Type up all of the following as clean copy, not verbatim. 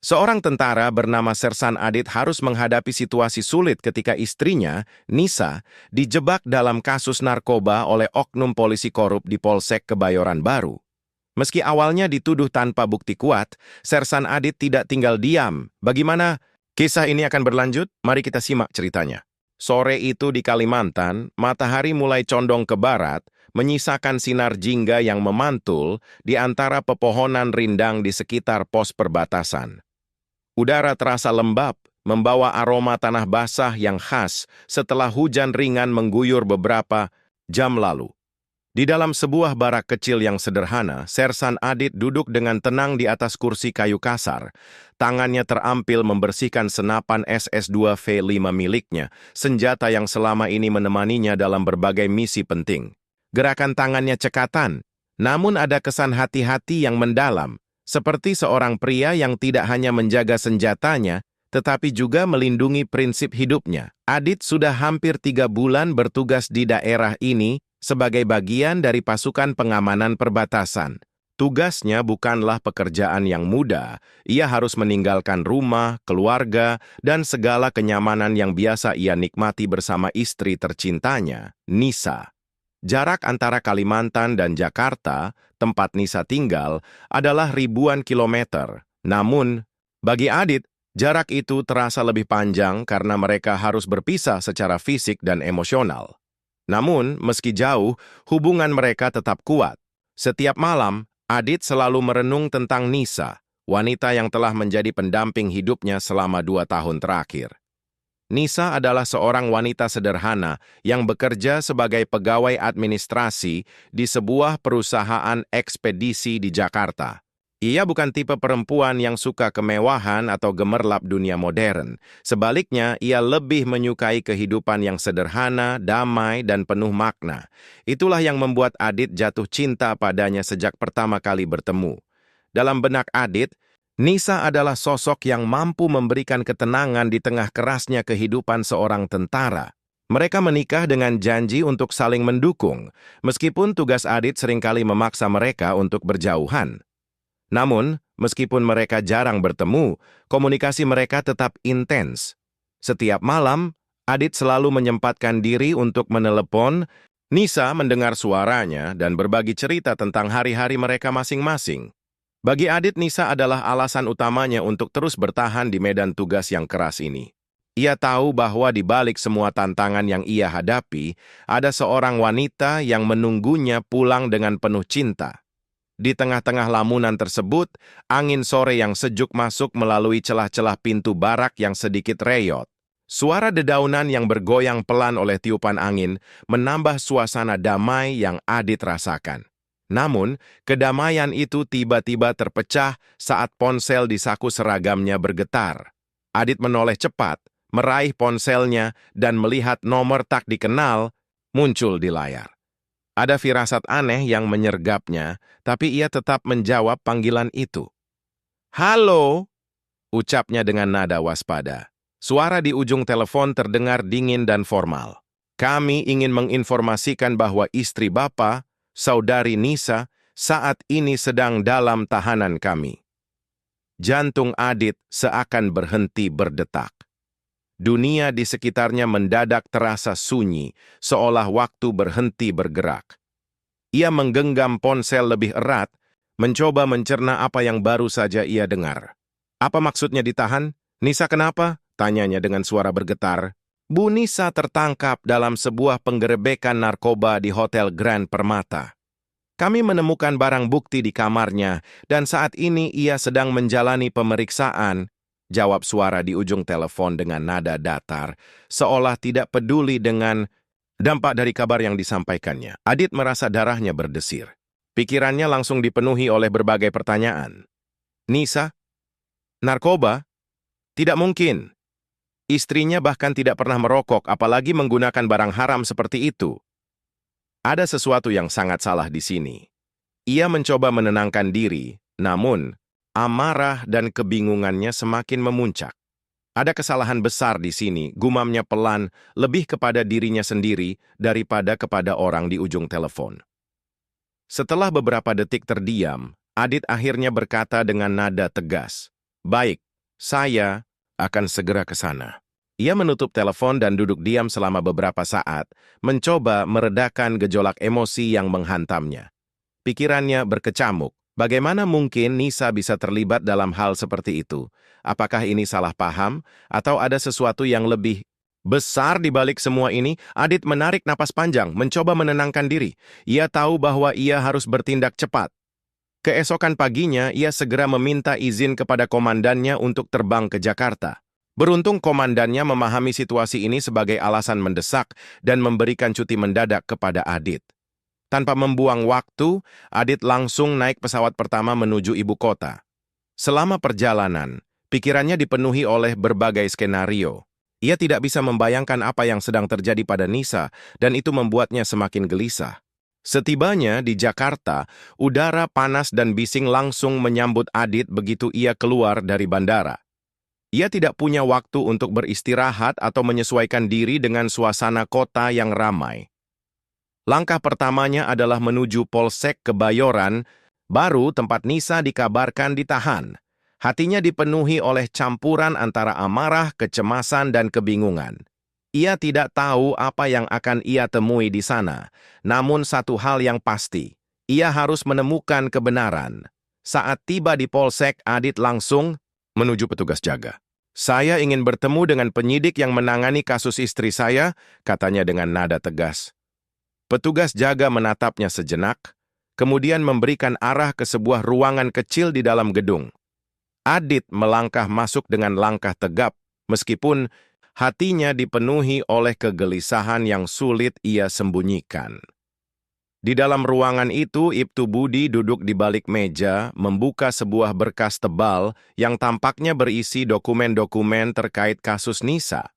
Seorang tentara bernama Sersan Adit harus menghadapi situasi sulit ketika istrinya, Nisa, dijebak dalam kasus narkoba oleh oknum polisi korup di Polsek Kebayoran Baru. Meski awalnya dituduh tanpa bukti kuat, Sersan Adit tidak tinggal diam. Bagaimana kisah ini akan berlanjut? Mari kita simak ceritanya. Sore itu di Kalimantan, matahari mulai condong ke barat, menyisakan sinar jingga yang memantul di antara pepohonan rindang di sekitar pos perbatasan. Udara terasa lembab, membawa aroma tanah basah yang khas setelah hujan ringan mengguyur beberapa jam lalu. Di dalam sebuah barak kecil yang sederhana, Sersan Adit duduk dengan tenang di atas kursi kayu kasar. Tangannya terampil membersihkan senapan SS-2V5 miliknya, senjata yang selama ini menemaninya dalam berbagai misi penting. Gerakan tangannya cekatan, namun ada kesan hati-hati yang mendalam. Seperti seorang pria yang tidak hanya menjaga senjatanya, tetapi juga melindungi prinsip hidupnya. Adit sudah hampir 3 bulan bertugas di daerah ini sebagai bagian dari pasukan pengamanan perbatasan. Tugasnya bukanlah pekerjaan yang mudah. Ia harus meninggalkan rumah, keluarga, dan segala kenyamanan yang biasa ia nikmati bersama istri tercintanya, Nisa. Jarak antara Kalimantan dan Jakarta, tempat Nisa tinggal, adalah ribuan kilometer. Namun, bagi Adit, jarak itu terasa lebih panjang karena mereka harus berpisah secara fisik dan emosional. Namun, meski jauh, hubungan mereka tetap kuat. Setiap malam, Adit selalu merenung tentang Nisa, wanita yang telah menjadi pendamping hidupnya selama 2 tahun terakhir. Nisa adalah seorang wanita sederhana yang bekerja sebagai pegawai administrasi di sebuah perusahaan ekspedisi di Jakarta. Ia bukan tipe perempuan yang suka kemewahan atau gemerlap dunia modern. Sebaliknya, ia lebih menyukai kehidupan yang sederhana, damai, dan penuh makna. Itulah yang membuat Adit jatuh cinta padanya sejak pertama kali bertemu. Dalam benak Adit, Nisa adalah sosok yang mampu memberikan ketenangan di tengah kerasnya kehidupan seorang tentara. Mereka menikah dengan janji untuk saling mendukung, meskipun tugas Adit seringkali memaksa mereka untuk berjauhan. Namun, meskipun mereka jarang bertemu, komunikasi mereka tetap intens. Setiap malam, Adit selalu menyempatkan diri untuk menelepon Nisa, mendengar suaranya, dan berbagi cerita tentang hari-hari mereka masing-masing. Bagi Adit, Nisa adalah alasan utamanya untuk terus bertahan di medan tugas yang keras ini. Ia tahu bahwa di balik semua tantangan yang ia hadapi, ada seorang wanita yang menunggunya pulang dengan penuh cinta. Di tengah-tengah lamunan tersebut, angin sore yang sejuk masuk melalui celah-celah pintu barak yang sedikit reyot. Suara dedaunan yang bergoyang pelan oleh tiupan angin menambah suasana damai yang Adit rasakan. Namun, kedamaian itu tiba-tiba terpecah saat ponsel di saku seragamnya bergetar. Adit menoleh cepat, meraih ponselnya, dan melihat nomor tak dikenal muncul di layar. Ada firasat aneh yang menyergapnya, tapi ia tetap menjawab panggilan itu. "Halo," ucapnya dengan nada waspada. Suara di ujung telepon terdengar dingin dan formal. "Kami ingin menginformasikan bahwa istri Bapak, Saudari Nisa, saat ini sedang dalam tahanan kami." Jantung Adit seakan berhenti berdetak. Dunia di sekitarnya mendadak terasa sunyi, seolah waktu berhenti bergerak. Ia menggenggam ponsel lebih erat, mencoba mencerna apa yang baru saja ia dengar. "Apa maksudnya ditahan? Nisa kenapa?" tanyanya dengan suara bergetar. "Bu Nisa tertangkap dalam sebuah penggerebekan narkoba di Hotel Grand Permata. Kami menemukan barang bukti di kamarnya, dan saat ini ia sedang menjalani pemeriksaan," jawab suara di ujung telepon dengan nada datar, seolah tidak peduli dengan dampak dari kabar yang disampaikannya. Adit merasa darahnya berdesir. Pikirannya langsung dipenuhi oleh berbagai pertanyaan. Nisa? Narkoba? Tidak mungkin. Istrinya bahkan tidak pernah merokok, apalagi menggunakan barang haram seperti itu. Ada sesuatu yang sangat salah di sini. Ia mencoba menenangkan diri, namun amarah dan kebingungannya semakin memuncak. Ada kesalahan besar di sini, gumamnya pelan, lebih kepada dirinya sendiri daripada kepada orang di ujung telepon. Setelah beberapa detik terdiam, Adit akhirnya berkata dengan nada tegas, "Baik, Saya akan segera ke sana. Ia menutup telepon dan duduk diam selama beberapa saat, mencoba meredakan gejolak emosi yang menghantamnya. Pikirannya berkecamuk. Bagaimana mungkin Nisa bisa terlibat dalam hal seperti itu? Apakah ini salah paham, atau ada sesuatu yang lebih besar di balik semua ini? Adit menarik napas panjang, mencoba menenangkan diri. Ia tahu bahwa ia harus bertindak cepat. Keesokan paginya, ia segera meminta izin kepada komandannya untuk terbang ke Jakarta. Beruntung komandannya memahami situasi ini sebagai alasan mendesak dan memberikan cuti mendadak kepada Adit. Tanpa membuang waktu, Adit langsung naik pesawat pertama menuju ibu kota. Selama perjalanan, pikirannya dipenuhi oleh berbagai skenario. Ia tidak bisa membayangkan apa yang sedang terjadi pada Nisa, dan itu membuatnya semakin gelisah. Setibanya di Jakarta, udara panas dan bising langsung menyambut Adit begitu ia keluar dari bandara. Ia tidak punya waktu untuk beristirahat atau menyesuaikan diri dengan suasana kota yang ramai. Langkah pertamanya adalah menuju Polsek Kebayoran, baru tempat Nisa dikabarkan ditahan. Hatinya dipenuhi oleh campuran antara amarah, kecemasan, dan kebingungan. Ia tidak tahu apa yang akan ia temui di sana. Namun satu hal yang pasti, ia harus menemukan kebenaran. Saat tiba di Polsek, Adit langsung menuju petugas jaga. "Saya ingin bertemu dengan penyidik yang menangani kasus istri saya," katanya dengan nada tegas. Petugas jaga menatapnya sejenak, kemudian memberikan arah ke sebuah ruangan kecil di dalam gedung. Adit melangkah masuk dengan langkah tegap, meskipun hatinya dipenuhi oleh kegelisahan yang sulit ia sembunyikan. Di dalam ruangan itu, Ibtu Budi duduk di balik meja, membuka sebuah berkas tebal yang tampaknya berisi dokumen-dokumen terkait kasus Nisa.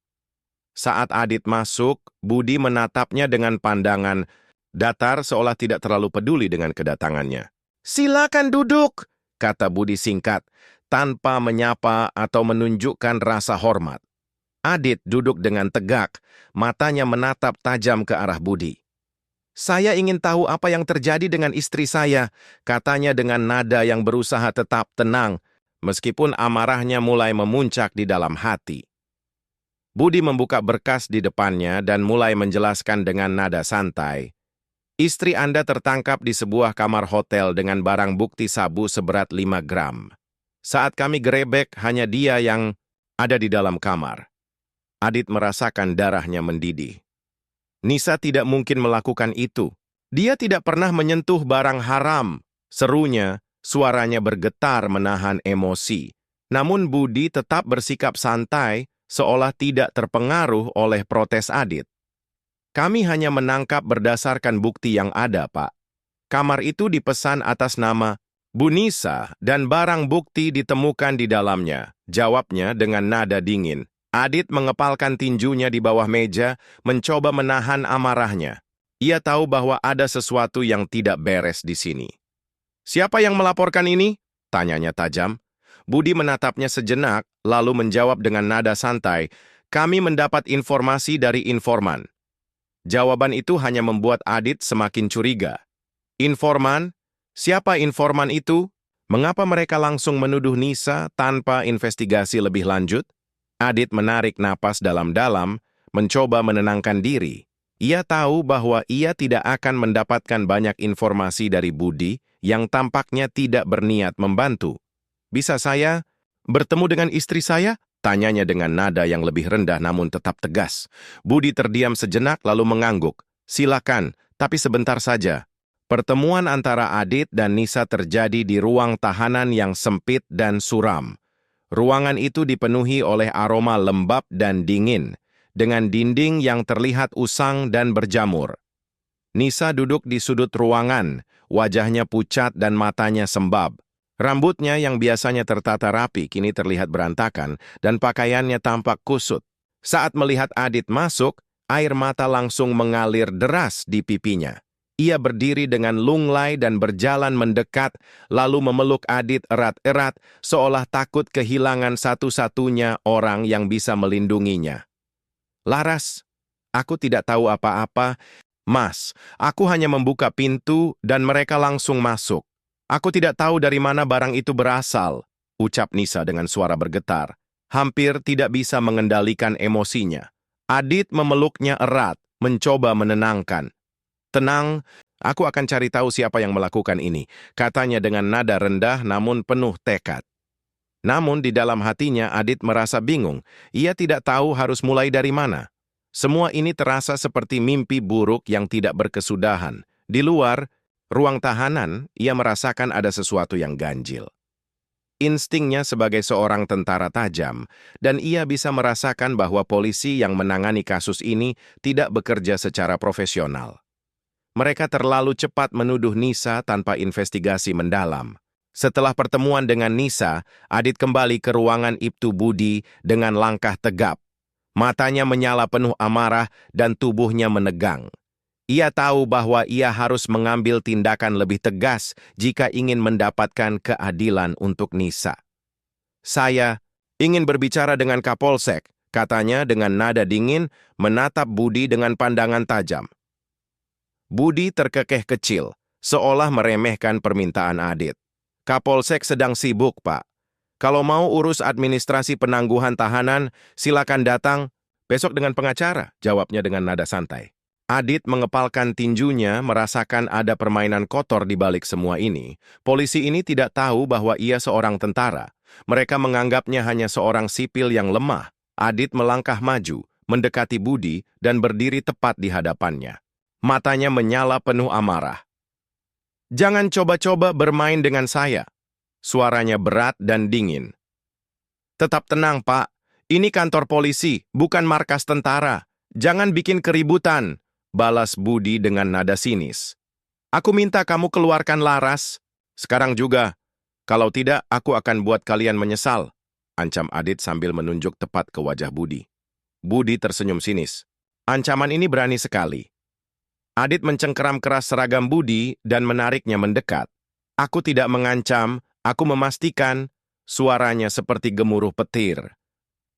Saat Adit masuk, Budi menatapnya dengan pandangan datar seolah tidak terlalu peduli dengan kedatangannya. "Silakan duduk," kata Budi singkat, tanpa menyapa atau menunjukkan rasa hormat. Adit duduk dengan tegak, matanya menatap tajam ke arah Budi. "Saya ingin tahu apa yang terjadi dengan istri saya," katanya dengan nada yang berusaha tetap tenang, meskipun amarahnya mulai memuncak di dalam hati. Budi membuka berkas di depannya dan mulai menjelaskan dengan nada santai. "Istri Anda tertangkap di sebuah kamar hotel dengan barang bukti sabu seberat 5 gram. Saat kami gerebek, hanya dia yang ada di dalam kamar." Adit merasakan darahnya mendidih. "Nisa tidak mungkin melakukan itu. Dia tidak pernah menyentuh barang haram," serunya, suaranya bergetar menahan emosi. Namun Budi tetap bersikap santai, seolah tidak terpengaruh oleh protes Adit. "Kami hanya menangkap berdasarkan bukti yang ada, Pak. Kamar itu dipesan atas nama Bu Nisa dan barang bukti ditemukan di dalamnya," jawabnya dengan nada dingin. Adit mengepalkan tinjunya di bawah meja, mencoba menahan amarahnya. Ia tahu bahwa ada sesuatu yang tidak beres di sini. "Siapa yang melaporkan ini?" tanyanya tajam. Budi menatapnya sejenak, lalu menjawab dengan nada santai, "Kami mendapat informasi dari informan." Jawaban itu hanya membuat Adit semakin curiga. "Informan? Siapa informan itu? Mengapa mereka langsung menuduh Nisa tanpa investigasi lebih lanjut?" Adit menarik napas dalam-dalam, mencoba menenangkan diri. Ia tahu bahwa ia tidak akan mendapatkan banyak informasi dari Budi yang tampaknya tidak berniat membantu. "Bisa saya bertemu dengan istri saya?" tanyanya dengan nada yang lebih rendah namun tetap tegas. Budi terdiam sejenak lalu mengangguk. "Silakan, tapi sebentar saja." Pertemuan antara Adit dan Nisa terjadi di ruang tahanan yang sempit dan suram. Ruangan itu dipenuhi oleh aroma lembab dan dingin, dengan dinding yang terlihat usang dan berjamur. Nisa duduk di sudut ruangan, wajahnya pucat dan matanya sembab. Rambutnya yang biasanya tertata rapi kini terlihat berantakan dan pakaiannya tampak kusut. Saat melihat Adit masuk, air mata langsung mengalir deras di pipinya. Ia berdiri dengan lunglai dan berjalan mendekat, lalu memeluk Adit erat-erat, seolah takut kehilangan satu-satunya orang yang bisa melindunginya. "Laras, aku tidak tahu apa-apa. Mas, aku hanya membuka pintu dan mereka langsung masuk. Aku tidak tahu dari mana barang itu berasal." ucap Nisa dengan suara bergetar. Hampir tidak bisa mengendalikan emosinya. Adit memeluknya erat, mencoba menenangkan. Tenang, aku akan cari tahu siapa yang melakukan ini, katanya dengan nada rendah namun penuh tekad. Namun di dalam hatinya Adit merasa bingung. Ia tidak tahu harus mulai dari mana. Semua ini terasa seperti mimpi buruk yang tidak berkesudahan. Di luar, ruang tahanan, ia merasakan ada sesuatu yang ganjil. Instingnya sebagai seorang tentara tajam, dan ia bisa merasakan bahwa polisi yang menangani kasus ini tidak bekerja secara profesional. Mereka terlalu cepat menuduh Nisa tanpa investigasi mendalam. Setelah pertemuan dengan Nisa, Adit kembali ke ruangan Ibtu Budi dengan langkah tegap. Matanya menyala penuh amarah dan tubuhnya menegang. Ia tahu bahwa ia harus mengambil tindakan lebih tegas jika ingin mendapatkan keadilan untuk Nisa. "Saya ingin berbicara dengan Kapolsek," katanya dengan nada dingin, menatap Budi dengan pandangan tajam. Budi terkekeh kecil, seolah meremehkan permintaan Adit. "Kapolsek sedang sibuk, Pak. Kalau mau urus administrasi penangguhan tahanan, silakan datang besok dengan pengacara," jawabnya dengan nada santai. Adit mengepalkan tinjunya, merasakan ada permainan kotor di balik semua ini. Polisi ini tidak tahu bahwa ia seorang tentara. Mereka menganggapnya hanya seorang sipil yang lemah. Adit melangkah maju, mendekati Budi, dan berdiri tepat di hadapannya. Matanya menyala penuh amarah. "Jangan coba-coba bermain dengan saya." Suaranya berat dan dingin. "Tetap tenang, Pak. Ini kantor polisi, bukan markas tentara. Jangan bikin keributan," balas Budi dengan nada sinis. "Aku minta kamu keluarkan Laras. Sekarang juga. Kalau tidak, aku akan buat kalian menyesal," ancam Adit sambil menunjuk tepat ke wajah Budi. Budi tersenyum sinis. Ancaman ini berani sekali. Adit mencengkeram keras seragam Budi dan menariknya mendekat. "Aku tidak mengancam, aku memastikan," suaranya seperti gemuruh petir.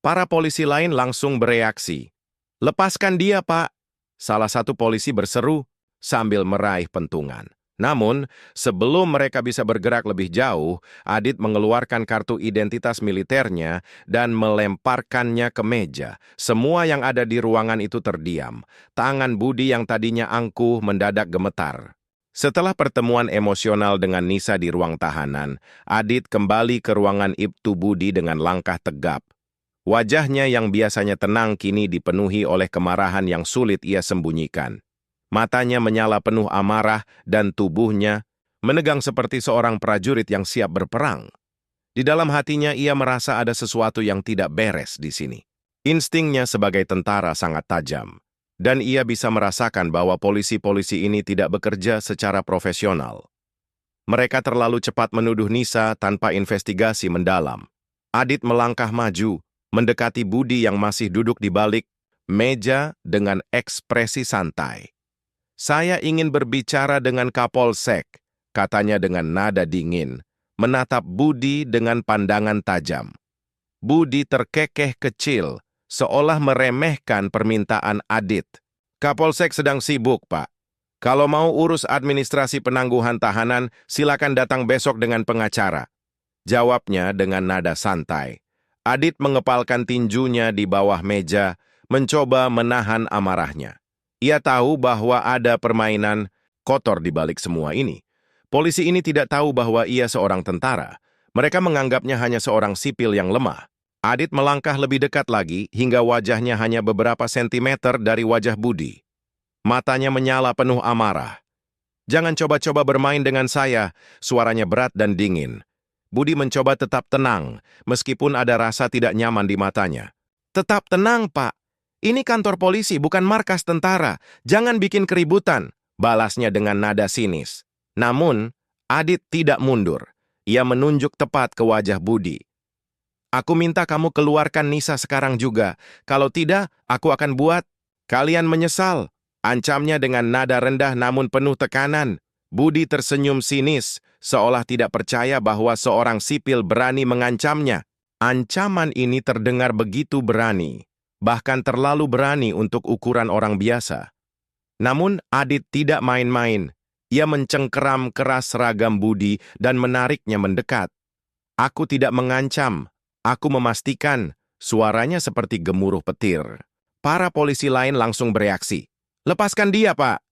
Para polisi lain langsung bereaksi. "Lepaskan dia, Pak," salah satu polisi berseru sambil meraih pentungan. Namun, sebelum mereka bisa bergerak lebih jauh, Adit mengeluarkan kartu identitas militernya dan melemparkannya ke meja. Semua yang ada di ruangan itu terdiam. Tangan Budi yang tadinya angkuh mendadak gemetar. Setelah pertemuan emosional dengan Nisa di ruang tahanan, Adit kembali ke ruangan Ibtu Budi dengan langkah tegap. Wajahnya yang biasanya tenang kini dipenuhi oleh kemarahan yang sulit ia sembunyikan. Matanya menyala penuh amarah dan tubuhnya menegang seperti seorang prajurit yang siap berperang. Di dalam hatinya ia merasa ada sesuatu yang tidak beres di sini. Instingnya sebagai tentara sangat tajam. Dan ia bisa merasakan bahwa polisi-polisi ini tidak bekerja secara profesional. Mereka terlalu cepat menuduh Nisa tanpa investigasi mendalam. Adit melangkah maju, mendekati Budi yang masih duduk di balik meja dengan ekspresi santai. "Saya ingin berbicara dengan Kapolsek," katanya dengan nada dingin, menatap Budi dengan pandangan tajam. Budi terkekeh kecil, seolah meremehkan permintaan Adit. "Kapolsek sedang sibuk, Pak. Kalau mau urus administrasi penangguhan tahanan, silakan datang besok dengan pengacara," jawabnya dengan nada santai. Adit mengepalkan tinjunya di bawah meja, mencoba menahan amarahnya. Ia tahu bahwa ada permainan kotor di balik semua ini. Polisi ini tidak tahu bahwa ia seorang tentara. Mereka menganggapnya hanya seorang sipil yang lemah. Adit melangkah lebih dekat lagi hingga wajahnya hanya beberapa sentimeter dari wajah Budi. Matanya menyala penuh amarah. "Jangan coba-coba bermain dengan saya," suaranya berat dan dingin. Budi mencoba tetap tenang, meskipun ada rasa tidak nyaman di matanya. "Tetap tenang, Pak. Ini kantor polisi, bukan markas tentara. Jangan bikin keributan," balasnya dengan nada sinis. Namun, Adit tidak mundur. Ia menunjuk tepat ke wajah Budi. "Aku minta kamu keluarkan Nisa sekarang juga. Kalau tidak, aku akan buat kalian menyesal," ancamnya dengan nada rendah namun penuh tekanan. Budi tersenyum sinis, seolah tidak percaya bahwa seorang sipil berani mengancamnya. Ancaman ini terdengar begitu berani, bahkan terlalu berani untuk ukuran orang biasa. Namun Adit tidak main-main. Ia mencengkeram keras seragam Budi dan menariknya mendekat. Aku tidak mengancam. Aku memastikan. Suaranya seperti gemuruh petir. Para polisi lain langsung bereaksi. Lepaskan dia, Pak.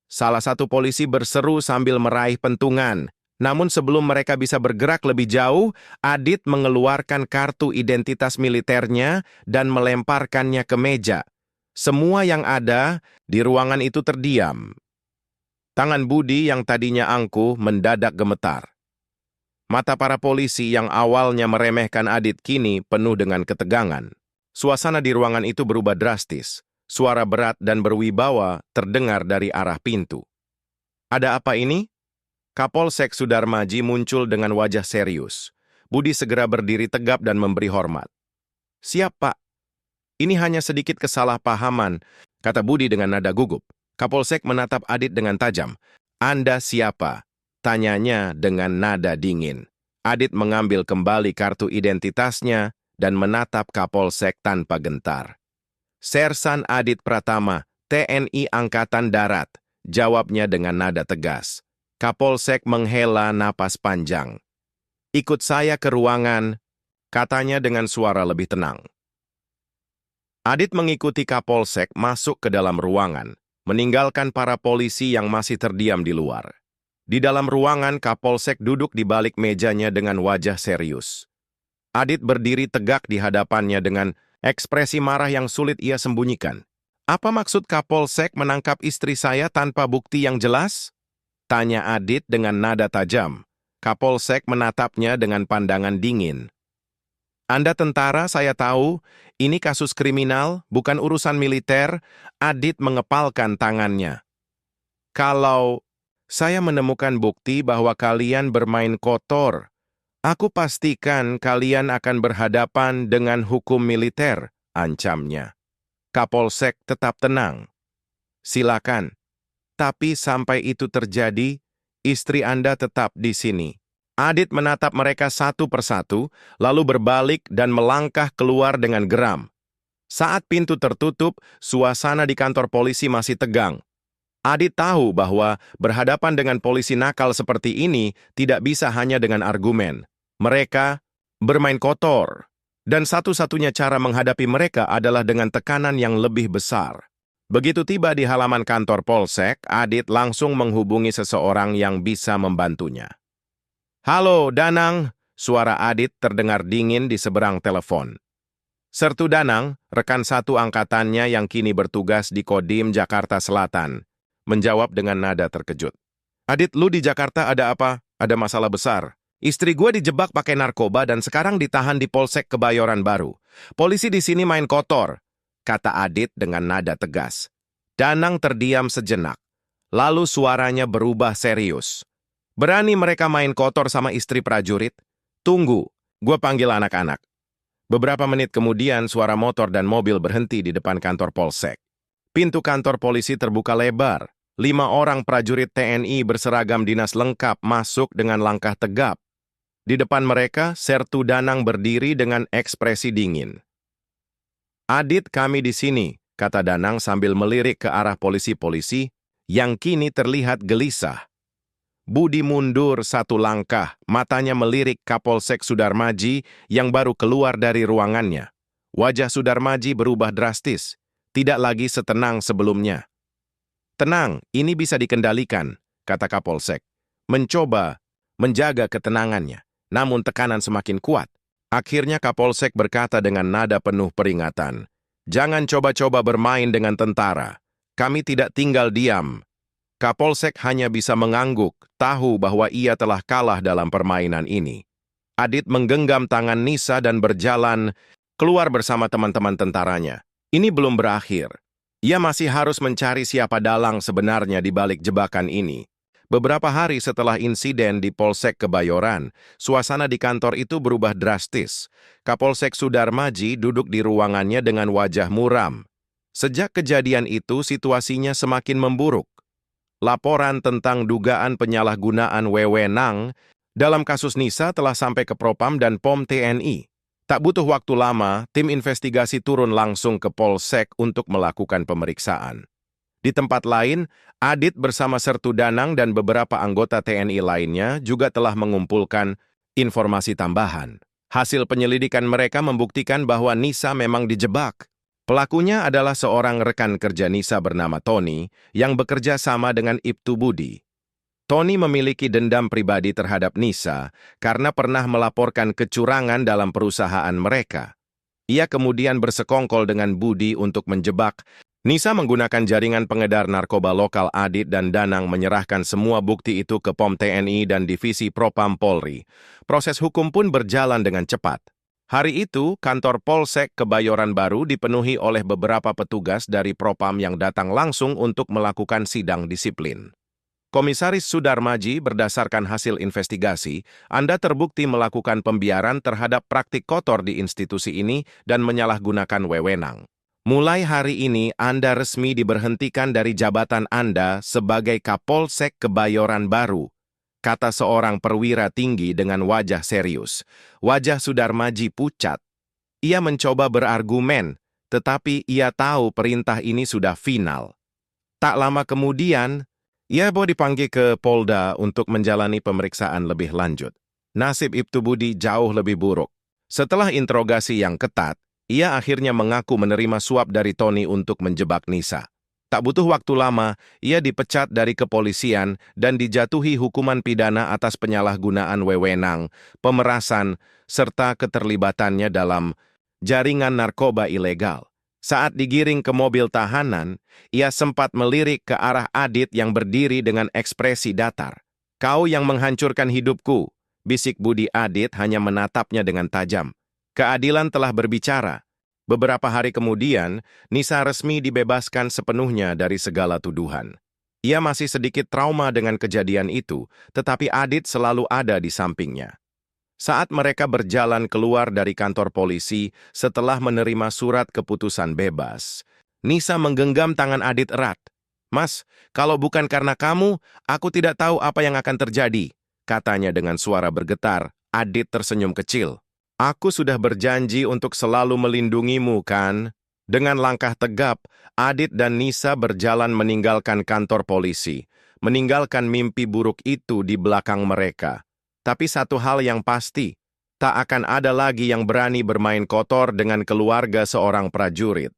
Salah satu polisi berseru sambil meraih pentungan. Namun sebelum mereka bisa bergerak lebih jauh, Adit mengeluarkan kartu identitas militernya dan melemparkannya ke meja. Semua yang ada di ruangan itu terdiam. Tangan Budi yang tadinya angkuh mendadak gemetar. Mata para polisi yang awalnya meremehkan Adit kini penuh dengan ketegangan. Suasana di ruangan itu berubah drastis. Suara berat dan berwibawa terdengar dari arah pintu. Ada apa ini? Kapolsek Sudarmaji muncul dengan wajah serius. Budi segera berdiri tegap dan memberi hormat. Siap, Pak. Ini hanya sedikit kesalahpahaman, kata Budi dengan nada gugup. Kapolsek menatap Adit dengan tajam. Anda siapa? Tanyanya dengan nada dingin. Adit mengambil kembali kartu identitasnya dan menatap Kapolsek tanpa gentar. Sersan Adit Pratama, TNI Angkatan Darat, jawabnya dengan nada tegas. Kapolsek menghela napas panjang. Ikut saya ke ruangan, katanya dengan suara lebih tenang. Adit mengikuti Kapolsek masuk ke dalam ruangan, meninggalkan para polisi yang masih terdiam di luar. Di dalam ruangan, Kapolsek duduk di balik mejanya dengan wajah serius. Adit berdiri tegak di hadapannya dengan ekspresi marah yang sulit ia sembunyikan. Apa maksud Kapolsek menangkap istri saya tanpa bukti yang jelas? Tanya Adit dengan nada tajam. Kapolsek menatapnya dengan pandangan dingin. Anda tentara, saya tahu, ini kasus kriminal, bukan urusan militer. Adit mengepalkan tangannya. Kalau saya menemukan bukti bahwa kalian bermain kotor, aku pastikan kalian akan berhadapan dengan hukum militer, ancamnya. Kapolsek tetap tenang. Silakan. Tapi sampai itu terjadi, istri Anda tetap di sini. Adit menatap mereka satu persatu, lalu berbalik dan melangkah keluar dengan geram. Saat pintu tertutup, suasana di kantor polisi masih tegang. Adit tahu bahwa berhadapan dengan polisi nakal seperti ini tidak bisa hanya dengan argumen. Mereka bermain kotor, dan satu-satunya cara menghadapi mereka adalah dengan tekanan yang lebih besar. Begitu tiba di halaman kantor Polsek, Adit langsung menghubungi seseorang yang bisa membantunya. Halo, Danang, suara Adit terdengar dingin di seberang telepon. Sertu Danang, rekan satu angkatannya yang kini bertugas di Kodim Jakarta Selatan, menjawab dengan nada terkejut. Adit, lu di Jakarta ada apa? Ada masalah besar. Istri gue dijebak pakai narkoba dan sekarang ditahan di Polsek Kebayoran Baru. Polisi di sini main kotor, kata Adit dengan nada tegas. Danang terdiam sejenak, lalu suaranya berubah serius. Berani mereka main kotor sama istri prajurit? Tunggu, gue panggil anak-anak. Beberapa menit kemudian suara motor dan mobil berhenti di depan kantor Polsek. Pintu kantor polisi terbuka lebar. 5 orang prajurit TNI berseragam dinas lengkap masuk dengan langkah tegap. Di depan mereka, Sertu Danang berdiri dengan ekspresi dingin. Adit, kami di sini, kata Danang sambil melirik ke arah polisi-polisi yang kini terlihat gelisah. Budi mundur satu langkah, matanya melirik Kapolsek Sudarmaji yang baru keluar dari ruangannya. Wajah Sudarmaji berubah drastis, tidak lagi setenang sebelumnya. Tenang, ini bisa dikendalikan, kata Kapolsek. Mencoba menjaga ketenangannya, namun tekanan semakin kuat. Akhirnya Kapolsek berkata dengan nada penuh peringatan, jangan coba-coba bermain dengan tentara. Kami tidak tinggal diam. Kapolsek hanya bisa mengangguk, tahu bahwa ia telah kalah dalam permainan ini. Adit menggenggam tangan Nisa dan berjalan keluar bersama teman-teman tentaranya. Ini belum berakhir. Ia masih harus mencari siapa dalang sebenarnya di balik jebakan ini. Beberapa hari setelah insiden di Polsek Kebayoran, suasana di kantor itu berubah drastis. Kapolsek Sudarmaji duduk di ruangannya dengan wajah muram. Sejak kejadian itu, situasinya semakin memburuk. Laporan tentang dugaan penyalahgunaan wewenang dalam kasus Nisa telah sampai ke Propam dan POM TNI. Tak butuh waktu lama, tim investigasi turun langsung ke Polsek untuk melakukan pemeriksaan. Di tempat lain, Adit bersama Sertu Danang dan beberapa anggota TNI lainnya juga telah mengumpulkan Informasi tambahan. Hasil penyelidikan mereka membuktikan bahwa Nisa memang dijebak. Pelakunya adalah seorang rekan kerja Nisa bernama Tony yang bekerja sama dengan Ibtu Budi. Tony memiliki dendam pribadi terhadap Nisa karena pernah melaporkan kecurangan dalam perusahaan mereka. Ia kemudian bersekongkol dengan Budi untuk menjebak. Nisa menggunakan jaringan pengedar narkoba lokal Adit dan Danang menyerahkan semua bukti itu ke POM TNI dan Divisi Propam Polri. Proses hukum pun berjalan dengan cepat. Hari itu, kantor Polsek Kebayoran Baru dipenuhi oleh beberapa petugas dari Propam yang datang langsung untuk melakukan sidang disiplin. Komisaris Sudarmaji, berdasarkan hasil investigasi, Anda terbukti melakukan pembiaran terhadap praktik kotor di institusi ini dan menyalahgunakan wewenang. Mulai hari ini, Anda resmi diberhentikan dari jabatan Anda sebagai Kapolsek Kebayoran Baru, kata seorang perwira tinggi dengan wajah serius. Wajah Sudarmaji pucat. Ia mencoba berargumen, tetapi ia tahu perintah ini sudah final. Tak lama kemudian, ia dipanggil ke Polda untuk menjalani pemeriksaan lebih lanjut. Nasib Ibtu Budi jauh lebih buruk. Setelah interogasi yang ketat, ia akhirnya mengaku menerima suap dari Tony untuk menjebak Nisa. Tak butuh waktu lama, ia dipecat dari kepolisian dan dijatuhi hukuman pidana atas penyalahgunaan wewenang, pemerasan, serta keterlibatannya dalam jaringan narkoba ilegal. Saat digiring ke mobil tahanan, ia sempat melirik ke arah Adit yang berdiri dengan ekspresi datar. "Kau yang menghancurkan hidupku," bisik Budi. Adit hanya menatapnya dengan tajam. Keadilan telah berbicara. Beberapa hari kemudian, Nisa resmi dibebaskan sepenuhnya dari segala tuduhan. Ia masih sedikit trauma dengan kejadian itu, tetapi Adit selalu ada di sampingnya. Saat mereka berjalan keluar dari kantor polisi setelah menerima surat keputusan bebas, Nisa menggenggam tangan Adit erat. "Mas, kalau bukan karena kamu, aku tidak tahu apa yang akan terjadi," katanya dengan suara bergetar. Adit tersenyum kecil. "Aku sudah berjanji untuk selalu melindungimu, kan?" Dengan langkah tegap, Adit dan Nisa berjalan meninggalkan kantor polisi, meninggalkan mimpi buruk itu di belakang mereka. Tapi satu hal yang pasti, tak akan ada lagi yang berani bermain kotor dengan keluarga seorang prajurit.